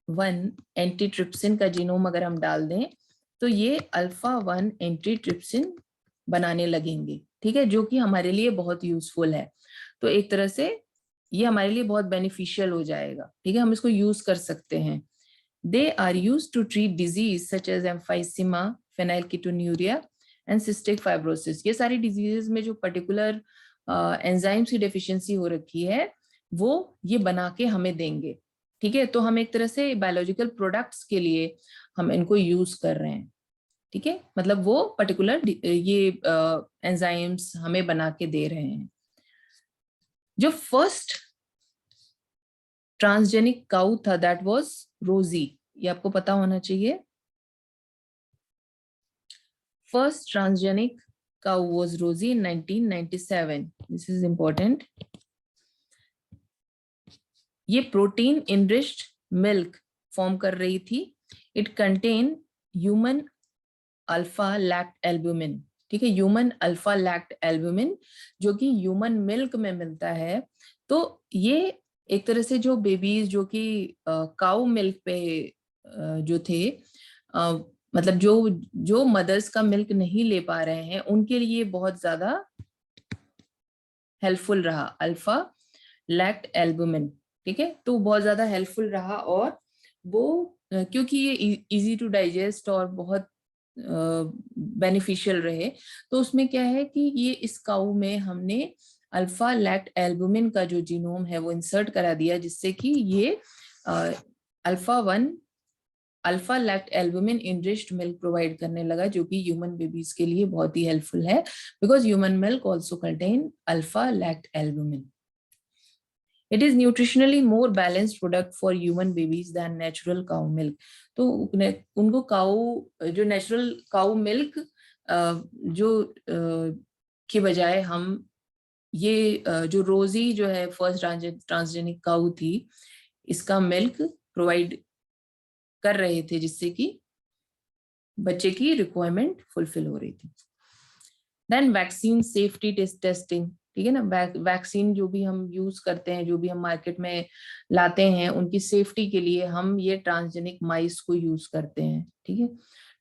1 एंटीट्रिप्सिन का जीनोम अगर हम डाल दें तो ये अल्फा 1 एंटीट्रिप्सिन बनाने लगेंगे, ठीक है, जो कि हमारे लिए बहुत यूजफुल है। तो एक तरह से ये हमारे लिए बहुत बेनिफिशियल हो जाएगा, ठीक है, हम इसको यूज कर सकते हैं। They are use to treat disease such as emphysema, phenylketonuria and cystic fibrosis. ये सारी डिजीजेस में जो पर्टिकुलर एंजाइम्स की डेफिशिएंसी हो रखी है वो ये बना के हमें देंगे, ठीक है। तो हम एक तरह से बायोलॉजिकल प्रोडक्ट्स के लिए हम इनको यूज कर रहे हैं, ठीक है, मतलब वो पर्टिकुलर ये एंजाइम्स हमें बना के दे रहे हैं। जो फर्स्ट ट्रांसजेनिक काउ था दैट वाज रोजी, ये आपको पता होना चाहिए। First transgenic cow was Rosie in 1997. This is important. ये प्रोटीन इनरिच्ड मिल्क फॉर्म कर रही थी। It contain human alpha lactalbumin, ठीक है, ह्यूमन अल्फा लैक्ट एल्ब्यूमिन जो कि ह्यूमन मिल्क में मिलता है। तो ये एक तरह से जो बेबीज जो कि काउ मिल्क पे जो थे, मतलब जो मदर्स का मिल्क नहीं ले पा रहे हैं उनके लिए बहुत ज्यादा हेल्पफुल रहा अल्फा लैक्ट एल्ब्यूमिन, ठीक है, तो बहुत ज्यादा हेल्पफुल रहा। और वो क्योंकि ये इजी टू डाइजेस्ट और बहुत बेनिफिशियल रहे, तो उसमें क्या है कि ये इस काऊ में हमने अल्फा लैक्ट एल्ब्यूमिन का जो जीनोम है वो इंसर्ट करा दिया, जिससे कि ये alpha 1 alpha lactalbumin enriched milk provide करने लगा, जो कि ह्यूमन बेबीज के लिए बहुत ही हेल्पफुल है, because human milk also contain alpha lactalbumin. It is nutritionally more balanced product for human babies than natural cow milk. तो उनको काऊ जो नेचुरल काऊ मिल्क जो के बजाय हम ये जो रोजी जो है फर्स्ट ट्रांसजेनिक काऊ थी, इसका मिल्क प्रोवाइड कर रहे थे, जिससे कि बच्चे की रिक्वायरमेंट फुलफिल हो रही थी। देन वैक्सीन सेफ्टी टेस्टिंग, ठीक है ना, वैक्सीन जो भी हम यूज करते हैं, जो भी हम मार्केट में लाते हैं, उनकी सेफ्टी के लिए हम ये ट्रांसजेनिक माइस को यूज करते हैं, ठीक है,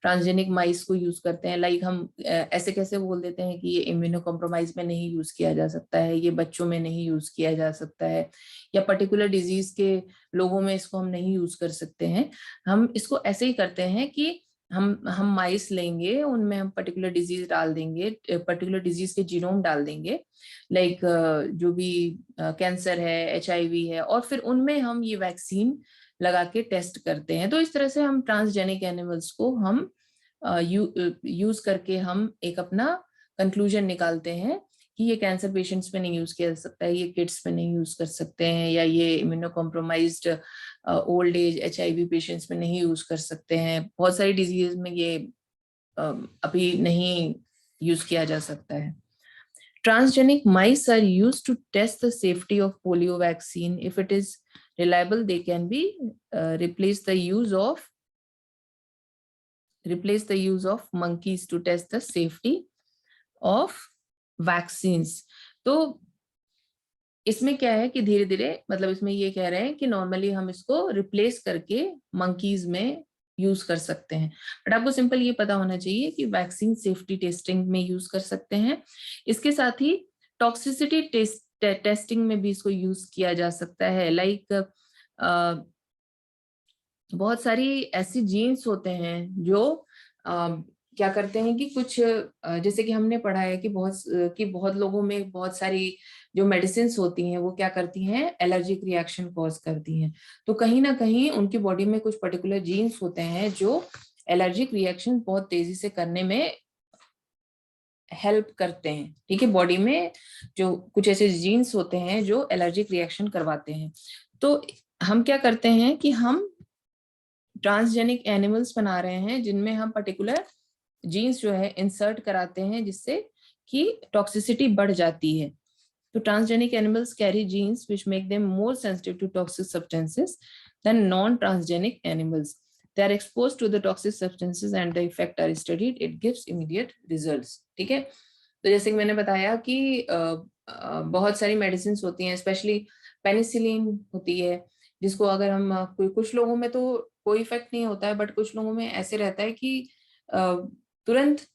ट्रांसजेनिक माइस को यूज करते हैं। लाइक हम ऐसे कैसे बोल देते हैं कि ये इम्यूनो कॉम्प्रोमाइज में नहीं यूज किया जा सकता है, ये बच्चों में नहीं यूज किया जा सकता है, या पर्टिकुलर डिजीज के लोगों में इसको हम नहीं यूज कर सकते हैं। हम इसको ऐसे ही करते हैं कि हम माइस लेंगे, उनमें हम पर्टिकुलर डिजीज डाल देंगे, पर्टिकुलर डिजीज के जीनोम डाल देंगे, लाइक जो भी कैंसर है, HIV है, और फिर उनमें हम ये वैक्सीन लगा के टेस्ट करते हैं। तो इस तरह से हम ट्रांसजेनिक एनिमल्स को हम यूज करके हम एक अपना कंक्लूजन निकालते हैं कि ये कैंसर पेशेंट्स पे नहीं यूज किया जा सकता है, ये किड्स पे नहीं यूज कर सकते हैं, या ये immuno compromised old age HIV patients में नहीं यूज कर सकते हैं। बहुत सारी डिजीज में ये अभी नहीं यूज किया जा सकता है। Transgenic mice are used to test the safety of polio vaccine. If it is reliable, they can be replace the use of monkeys to test the safety of vaccines. तो इसमें क्या है कि धीरे धीरे, मतलब इसमें ये कह रहे हैं कि नॉर्मली हम इसको रिप्लेस करके मंकीज में यूज कर सकते हैं, बट आपको सिंपल ये पता होना चाहिए कि वैक्सीन सेफ्टी टेस्टिंग में यूज कर सकते हैं। इसके साथ ही टॉक्सिसिटी टेस्टिंग में भी इसको यूज किया जा सकता है। लाइक बहुत सारी ऐसी जीन्स होते हैं जो क्या करते हैं कि कुछ जैसे कि हमने पढ़ा है कि बहुत लोगों में बहुत सारी जो मेडिसिन होती हैं वो क्या करती हैं, एलर्जिक रिएक्शन कॉज करती हैं। तो कहीं ना कहीं उनकी बॉडी में कुछ पर्टिकुलर जीन्स होते हैं जो एलर्जिक रिएक्शन बहुत तेजी से करने में हेल्प करते हैं, ठीक है, बॉडी में जो कुछ ऐसे जीन्स होते हैं जो एलर्जिक रिएक्शन करवाते हैं। तो हम क्या करते हैं कि हम ट्रांसजेनिक एनिमल्स बना रहे हैं जिनमें हम पर्टिकुलर जीन्स जो है इंसर्ट कराते हैं, जिससे कि टॉक्सिसिटी बढ़ जाती है। तो transgenic animals carry genes which make them more sensitive to toxic substances than non transgenic animals. They are exposed to the toxic substances and the effect are studied. It gives immediate results. ठीक है, तो जैसे कि मैंने बताया कि बहुत सारी मेडिसिन होती हैं, स्पेशली पेनिसिलिन होती है, जिसको अगर हम कुछ लोगों में तो कोई इफेक्ट नहीं होता है, बट कुछ लोगों में ऐसे रहता है कि तुरंत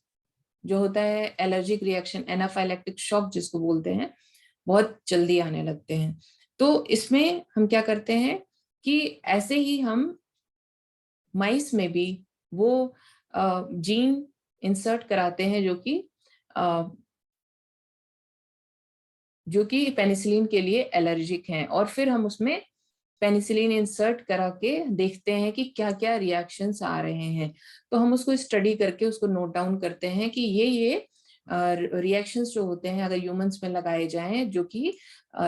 जो होता है एलर्जिक रिएक्शन, एनाफाइलैक्टिक शॉक जिसको बोलते हैं, बहुत जल्दी आने लगते हैं। तो इसमें हम क्या करते हैं कि ऐसे ही हम माइस में भी वो जीन इंसर्ट कराते हैं जो कि पेनिसिलिन के लिए एलर्जिक हैं, और फिर हम उसमें पेनिसिलिन इंसर्ट करा के देखते हैं कि क्या क्या रिएक्शंस आ रहे हैं। तो हम उसको स्टडी करके उसको नोट डाउन करते हैं कि ये रिएक्शंस जो होते हैं अगर ह्यूमंस में लगाए जाएं, जो कि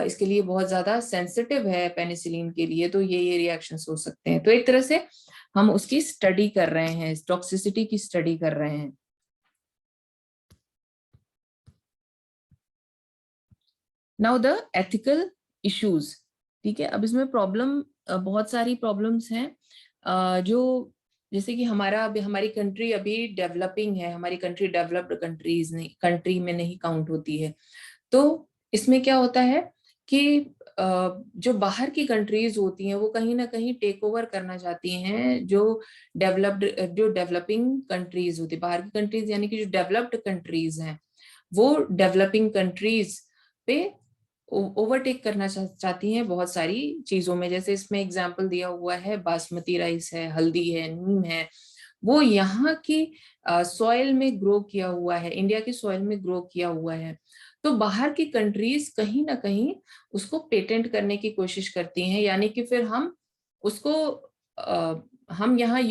इसके लिए बहुत ज्यादा सेंसिटिव है पेनिसिलिन के लिए, तो ये रिएक्शंस हो सकते हैं। तो एक तरह से हम उसकी स्टडी कर रहे हैं, टॉक्सिसिटी की स्टडी कर रहे हैं। नाउ द एथिकल इश्यूज, ठीक है। अब इसमें प्रॉब्लम, बहुत सारी प्रॉब्लम्स हैं जो, जैसे कि हमारी कंट्री अभी डेवलपिंग है, हमारी कंट्री डेवलप्ड कंट्री में नहीं काउंट होती है। तो इसमें क्या होता है कि जो बाहर की कंट्रीज होती हैं वो कहीं ना कहीं टेक ओवर करना चाहती हैं जो डेवलपिंग कंट्रीज होती है। बाहर की कंट्रीज यानी कि जो डेवलप्ड कंट्रीज हैं वो डेवलपिंग कंट्रीज पे ओवरटेक करना चाहती हैं बहुत सारी चीजों में। जैसे इसमें एग्जाम्पल दिया हुआ है, बासमती राइस है, हल्दी है, नीम है, वो यहाँ की सॉइल में ग्रो किया हुआ है, इंडिया की सॉइल में ग्रो किया हुआ है। तो बाहर की कंट्रीज कहीं ना कहीं उसको पेटेंट करने की कोशिश करती हैं, यानी कि फिर हम उसको हम यहाँ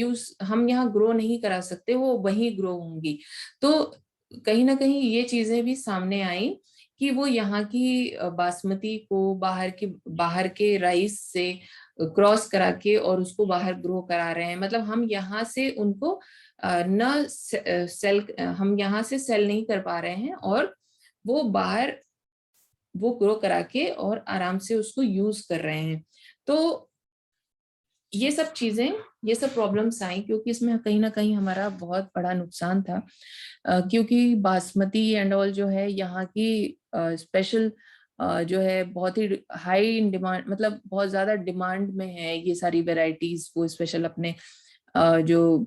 ग्रो नहीं करा सकते, वो वहीं ग्रो होंगी। तो कहीं ना कहीं ये चीजें भी सामने आई कि वो यहाँ की बासमती को बाहर के राइस से क्रॉस करा के और उसको बाहर ग्रो करा रहे हैं। मतलब हम यहाँ से उनको हम यहाँ से सेल नहीं कर पा रहे हैं, और वो बाहर वो ग्रो करा के और आराम से उसको यूज कर रहे हैं। तो ये सब चीजें, ये सब प्रॉब्लम्स आई क्योंकि इसमें कहीं ना कहीं हमारा बहुत बड़ा नुकसान था। क्योंकि बासमती एंड ऑल जो है यहाँ की स्पेशल जो है बहुत ही हाई इन डिमांड, मतलब बहुत ज्यादा डिमांड में है ये सारी वेराइटीज। वो स्पेशल अपने जो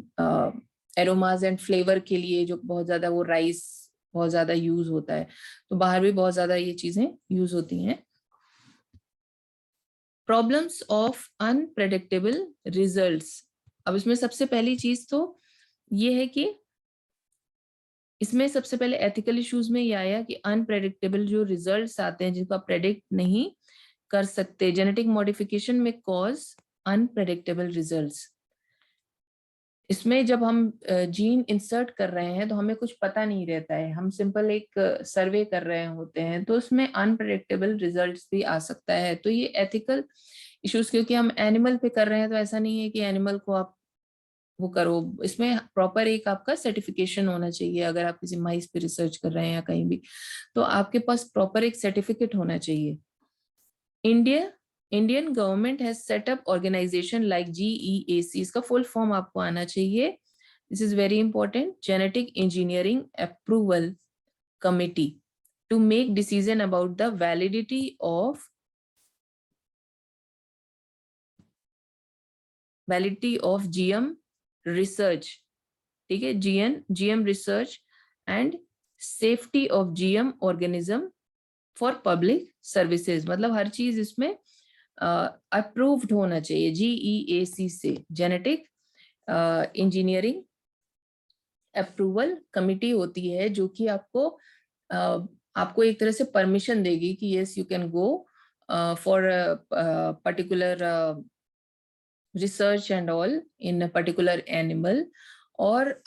एरोमाज एंड फ्लेवर के लिए जो बहुत ज्यादा वो राइस बहुत ज्यादा यूज होता है, तो बाहर भी बहुत ज्यादा ये चीजें यूज होती हैं। Problems of unpredictable results. अब इसमें सबसे पहली चीज तो ये है कि इसमें सबसे पहले एथिकल इश्यूज में ये आया कि अनप्रेडिक्टेबल जो रिजल्ट्स आते हैं जिनको आप प्रेडिक्ट नहीं कर सकते, जेनेटिक मॉडिफिकेशन में कॉज अनप्रेडिक्टेबल रिजल्ट्स। इसमें जब हम जीन इंसर्ट कर रहे हैं तो हमें कुछ पता नहीं रहता है, हम सिंपल एक सर्वे कर रहे होते हैं, तो उसमें अनप्रेडिक्टेबल रिजल्ट्स भी आ सकता है। तो ये एथिकल इश्यूज, क्योंकि हम एनिमल पे कर रहे हैं तो ऐसा नहीं है कि एनिमल को आप वो करो, इसमें प्रॉपर एक आपका सर्टिफिकेशन होना चाहिए। अगर आप किसी माइस पे रिसर्च कर रहे हैं या कहीं भी, तो आपके पास प्रॉपर एक सर्टिफिकेट होना चाहिए। Indian government has set up organisation like GEAC, इसका फुल फॉर्म आपको आना चाहिए, this is very important, genetic engineering approval committee, to make decision about the validity of GM research. ठीक है, GM research and safety of GM organism for public services. मतलब हर चीज इसमें अप्रूव्ड होना चाहिए GEAC से, जेनेटिक इंजीनियरिंग अप्रूवल कमिटी होती है जो कि आपको एक तरह से परमिशन देगी कि yes you can go for particular research and all in particular animal, और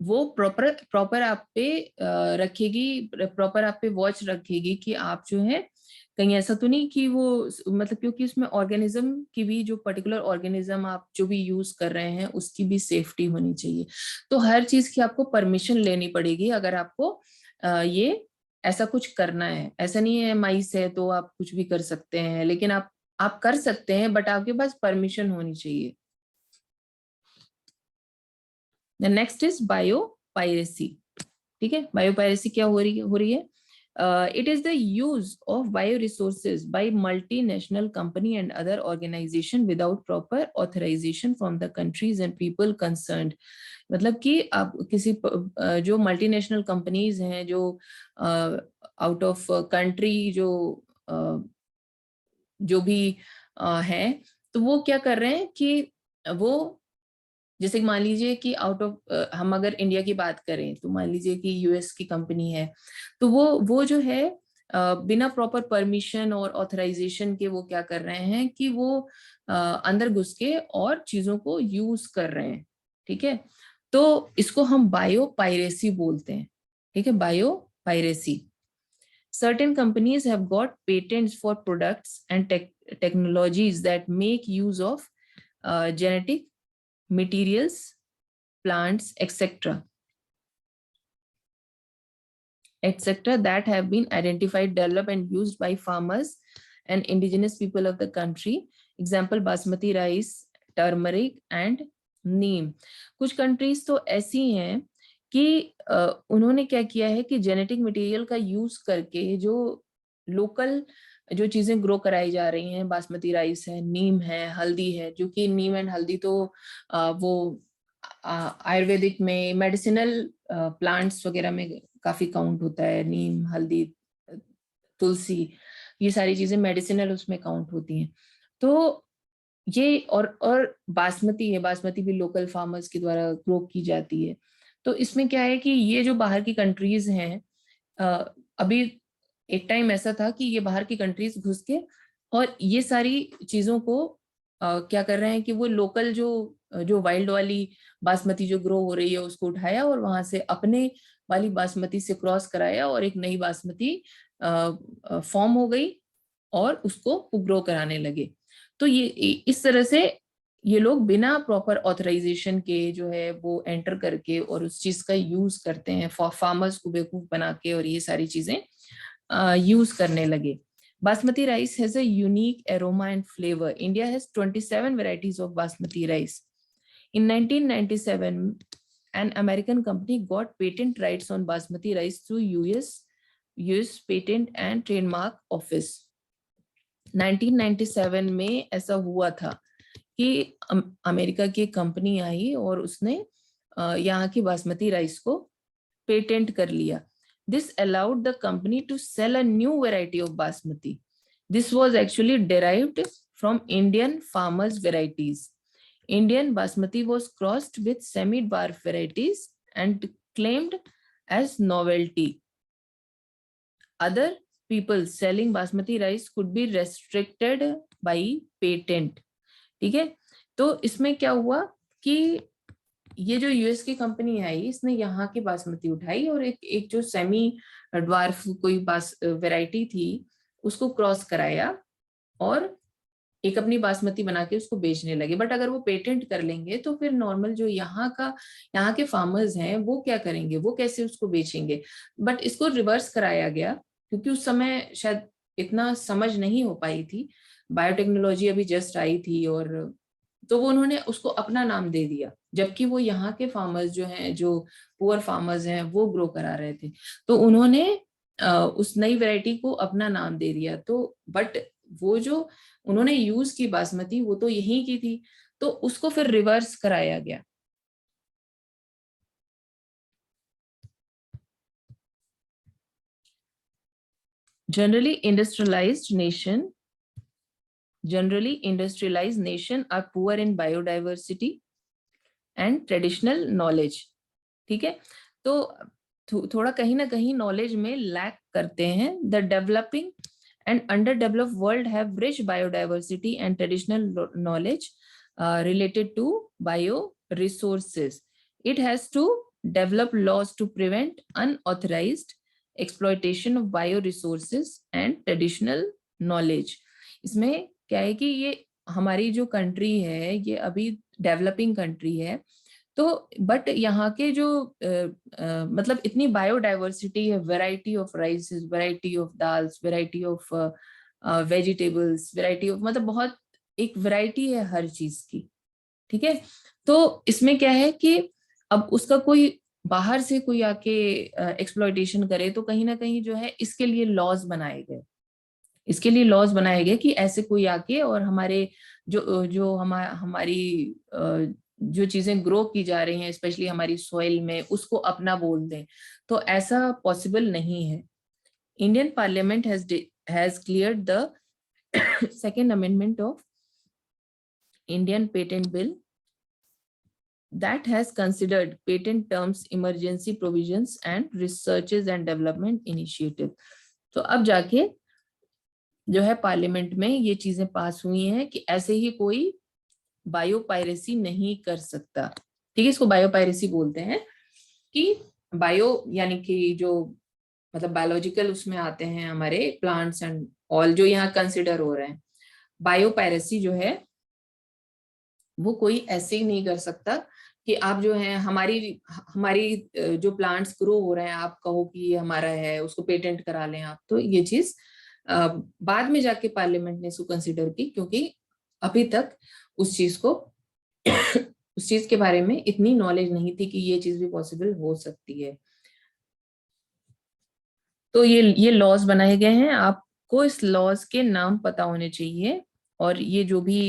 वो प्रॉपर आप पे रखेगी, प्रॉपर आप पे वॉच रखेगी कि आप जो है कहीं ऐसा तो नहीं कि वो, मतलब क्योंकि उसमें ऑर्गेनिज्म की भी, जो पर्टिकुलर ऑर्गेनिज्म आप जो भी यूज कर रहे हैं उसकी भी सेफ्टी होनी चाहिए। तो हर चीज की आपको परमिशन लेनी पड़ेगी अगर आपको ये ऐसा कुछ करना है। ऐसा नहीं है माइस है तो आप कुछ भी कर सकते हैं, लेकिन आप कर सकते हैं बट आपके पास परमिशन होनी चाहिए। Next is biopiracy. ठीक है, बायोपायरेसी क्या हो रही है? It is the use of bioresources by multinational company and other organization without proper authorization from the countries and people concerned. मतलब कि आप किसी जो मल्टीनेशनल कंपनीज हैं, जो आउट ऑफ कंट्री जो भी है, तो वो क्या कर रहे हैं कि वो, जैसे मान लीजिए कि आउट ऑफ हम अगर इंडिया की बात करें, तो मान लीजिए कि यूएस की कंपनी है, तो वो जो है बिना प्रॉपर परमिशन और ऑथराइजेशन के वो क्या कर रहे हैं कि वो अंदर घुस के और चीजों को यूज कर रहे हैं। ठीक है, तो इसको हम बायो पायरेसी बोलते हैं। ठीक है, bio piracy. Certain companies have got patents for products and technologies that make use of genetic materials, plants, etc., that have been identified, developed, and used by farmers and indigenous people of the country. Example: basmati rice, turmeric, and neem. कुछ कंट्रीज तो ऐसी हैं कि उन्होंने क्या किया है कि जेनेटिक मटेरियल का यूज करके जो लोकल जो चीजें ग्रो कराई जा रही हैं, बासमती राइस है, नीम है, हल्दी है, जो कि नीम एंड हल्दी तो वो आयुर्वेदिक में मेडिसिनल प्लांट्स वगैरह में काफी काउंट होता है। नीम, हल्दी, तुलसी, ये सारी चीजें मेडिसिनल उसमें काउंट होती हैं। तो ये और बासमती है, बासमती भी लोकल फार्मर्स के द्वारा ग्रो की जाती है। तो इसमें क्या है कि ये जो बाहर की कंट्रीज हैं, अभी एक टाइम ऐसा था कि ये बाहर की कंट्रीज घुस के और ये सारी चीजों को क्या कर रहे हैं कि वो लोकल जो जो वाइल्ड वाली बासमती जो ग्रो हो रही है उसको उठाया और वहां से अपने वाली बासमती से क्रॉस कराया और एक नई बासमती फॉर्म हो गई और उसको ग्रो कराने लगे। तो ये इस तरह से ये लोग बिना प्रॉपर ऑथराइजेशन के जो है वो एंटर करके और उस चीज का यूज करते हैं, फार्मर्स को बेवकूफ बना के, और ये सारी चीजें यूज करने लगे। Basmati rice has a unique aroma and flavor. India has 27 varieties of basmati rice. In 1997, an American company got patent rights on basmati rice through US Patent and Trademark Office. 1997 में ऐसा हुआ था कि अमेरिका की कंपनी आई और उसने यहाँ की बासमती राइस को पेटेंट कर लिया। This allowed the company to sell a new variety of basmati. This was actually derived from Indian farmers' varieties. Indian basmati was crossed with semi-dwarf varieties and claimed as novelty. Other people selling basmati rice could be restricted by patent. ठीक है, तो इसमें क्या हुआ कि ये जो यूएस की कंपनी आई, इसने यहाँ की बासमती उठाई और एक जो सेमी ड्वार्फ कोई वैरायटी थी उसको क्रॉस कराया और एक अपनी बासमती बना के उसको बेचने लगे। बट अगर वो पेटेंट कर लेंगे तो फिर नॉर्मल जो यहाँ के फार्मर्स हैं वो क्या करेंगे, वो कैसे उसको बेचेंगे। बट इसको रिवर्स कराया गया क्योंकि उस समय शायद इतना समझ नहीं हो पाई थी, बायोटेक्नोलॉजी अभी जस्ट आई थी, और तो वो उन्होंने उसको अपना नाम दे दिया, जबकि वो यहाँ के फार्मर्स जो हैं, जो पुअर फार्मर्स हैं, वो ग्रो करा रहे थे। तो उन्होंने उस नई वैरायटी को अपना नाम दे दिया। तो बट वो जो उन्होंने यूज की बासमती वो तो यहीं की थी, तो उसको फिर रिवर्स कराया गया। Generally industrialized nation are poor in biodiversity and traditional knowledge. ठीक है, तो थोड़ा कहीं ना कहीं नॉलेज में लैक करते हैं। The developing and underdeveloped world have rich biodiversity and traditional knowledge related to bioresources. It has to develop laws to prevent unauthorized exploitation of bioresources and traditional knowledge. इसमें क्या है कि ये हमारी जो कंट्री है ये अभी डेवलपिंग कंट्री है, तो बट यहाँ के जो मतलब इतनी बायोडाइवर्सिटी है, variety of राइसेस, variety of dals, variety of vegetables, variety of, मतलब बहुत एक वैरायटी है हर चीज की। ठीक है, तो इसमें क्या है कि अब उसका कोई बाहर से कोई आके एक्सप्लॉयटेशन करे तो कहीं ना कहीं जो है इसके लिए लॉज बनाए गए, इसके लिए लॉज बनाए गए कि ऐसे कोई आके और हमारे जो जो हमारी जो चीजें ग्रो की जा रही हैं स्पेशली हमारी सॉइल में उसको अपना बोल दें, तो ऐसा पॉसिबल नहीं है। Indian parliament has cleared the second amendment of Indian patent bill that has considered patent terms, emergency provisions and researches and development initiative। तो अब जाके जो है पार्लियामेंट में ये चीजें पास हुई हैं कि ऐसे ही कोई बायोपायरेसी नहीं कर सकता। ठीक है, इसको बायोपायरेसी बोलते हैं कि बायो यानी कि जो मतलब बायोलॉजिकल उसमें आते हैं हमारे प्लांट्स एंड ऑल जो यहाँ कंसिडर हो रहे हैं। बायोपायरेसी जो है वो कोई ऐसे ही नहीं कर सकता कि आप जो है हमारी हमारी जो प्लांट्स ग्रो हो रहे हैं आप कहो कि ये हमारा है, उसको पेटेंट करा लें आप। तो ये चीज बाद में जाके पार्लियामेंट ने इसको कंसिडर की, क्योंकि अभी तक उस चीज को उस चीज के बारे में इतनी नॉलेज नहीं थी कि ये चीज भी पॉसिबल हो सकती है। तो ये लॉज बनाए गए हैं, आपको इस लॉज के नाम पता होने चाहिए। और ये जो भी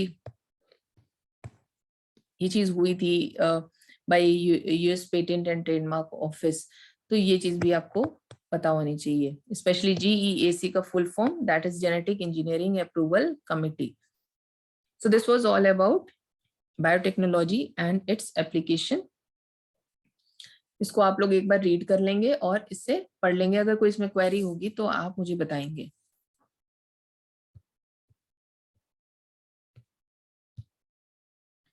ये चीज हुई थी bye US patent and trademark office, तो ये चीज भी आपको पता होनी चाहिए, स्पेशली जीईएसी का full form that is genetic engineering approval committee. So this was all about biotechnology and its application. इसको आप लोग एक बार रीड कर लेंगे और इससे पढ़ लेंगे, अगर कोई इसमें क्वेरी होगी तो आप मुझे बताएंगे।